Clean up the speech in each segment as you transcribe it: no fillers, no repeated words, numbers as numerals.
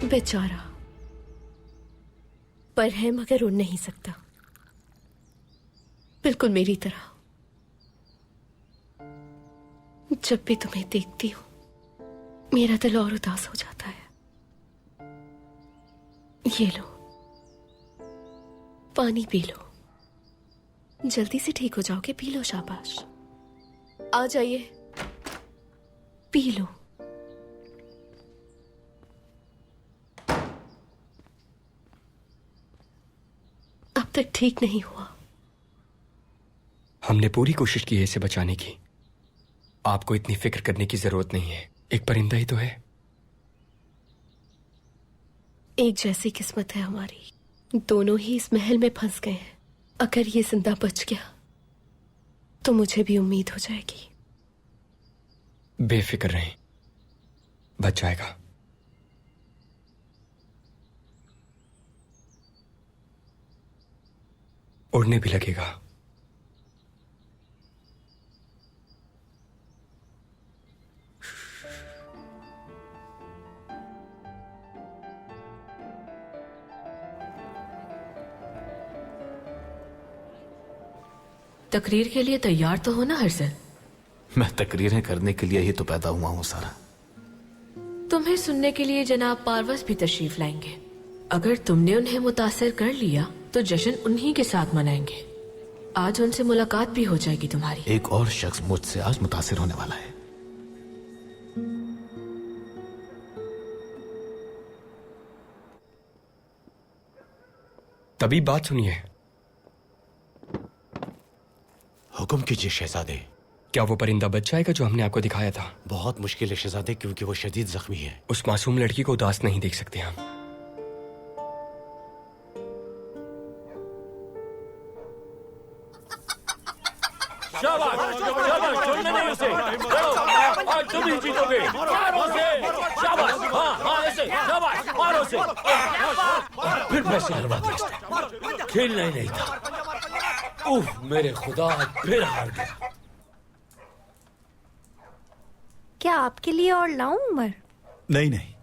बेचारा, पर है मगर उड़ नहीं सकता, बिल्कुल मेरी तरह। जब भी तुम्हें देखती हूं मेरा दिल और उदास हो जाता है। ये लो, पानी पी लो, जल्दी से ठीक हो जाओगे। पी लो, शाबाश। आ जाइए, पी लो। अब तक ठीक नहीं हुआ। हमने पूरी कोशिश की है इसे बचाने की। आपको इतनी फिक्र करने की जरूरत नहीं है, एक परिंदा ही तो है। एक जैसी किस्मत है हमारी, दोनों ही इस महल में फंस गए हैं। अगर ये जिंदा बच गया तो मुझे भी उम्मीद हो जाएगी। बेफिक्र रहें, बच जाएगा। उड़ने भी लगेगा। तकरीर के लिए तैयार तो हो ना हर्षल? मैं तकरीरें करने के लिए ही तो पैदा हुआ हूं सारा। तुम्हें सुनने के लिए जनाब पारवस भी तशरीफ लाएंगे। अगर तुमने उन्हें मुतासिर कर लिया तो जश्न उन्हीं के साथ मनाएंगे। आज उनसे मुलाकात भी हो जाएगी तुम्हारी। एक और शख्स मुझसे आज मुतासिर होने वाला है। तभी बात सुनिए। हुक्म कीजिए शहजादे। क्या वो परिंदा बच जाएगा जो हमने आपको दिखाया था? बहुत मुश्किल है शहजादे, क्योंकि वो शदीद जख्मी है। उस मासूम लड़की को उदास नहीं देख सकते हम। शाबाश, शाबाश, छोड़ने नहीं उसे। चलो, आज तुम ही जीतोगे। मारो उसे। शाबाश, हाँ, हाँ, ऐसे, शाबाश, मारो उसे। फिर पैसे हरवा दिए इसने। खेलना ही नहीं था। उफ, मेरे खुदा, फिर हार गया। क्या आपके लिए और लाऊं उमर? नहीं नहीं,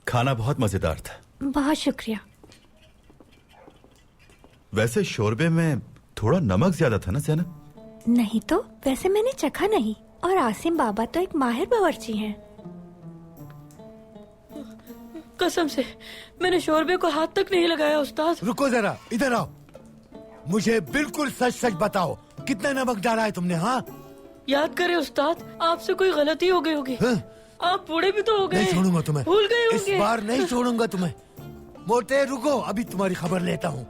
खाना बहुत मजेदार था। बहुत शुक्रिया। वैसे शोरबे में थोड़ा नमक ज्यादा था ना ज़ैनब? नहीं तो, वैसे मैंने चखा नहीं। और आसिम बाबा तो एक माहिर बावर्ची हैं। कसम से मैंने शोरबे को हाथ तक नहीं लगाया उस्ताद। रुको जरा, इधर आओ। मुझे बिल्कुल सच सच बताओ, कितना नमक डाला है तुमने? हाँ, याद करें उस्ताद, आपसे कोई गलती हो गई होगी। आप बूढ़े भी तो हो गए। नहीं छोड़ूंगा तुम्हें, भूल गए इस होंगे। बार नहीं छोड़ूंगा तुम्हें। मोटे रुको, अभी तुम्हारी खबर लेता हूँ।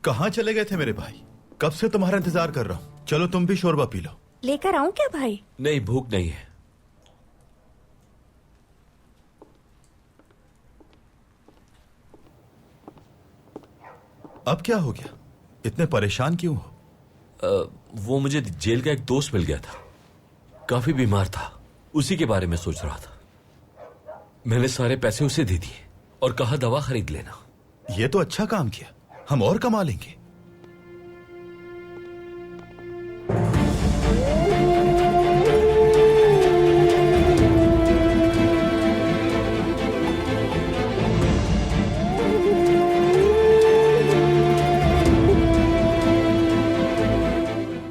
कहाँ चले गए थे मेरे भाई? कब से तुम्हारा इंतजार कर रहा हूँ। चलो तुम भी शोरबा पी लो। लेकर आऊं क्या भाई? नहीं, भूख नहीं है। अब क्या हो गया? इतने परेशान क्यों हो? वो मुझे जेल का एक दोस्त मिल गया था, काफी बीमार था। उसी के बारे में सोच रहा था। मैंने सारे पैसे उसे दे दिए और कहा दवा खरीद लेना। ये तो अच्छा काम किया, हम और कमा लेंगे।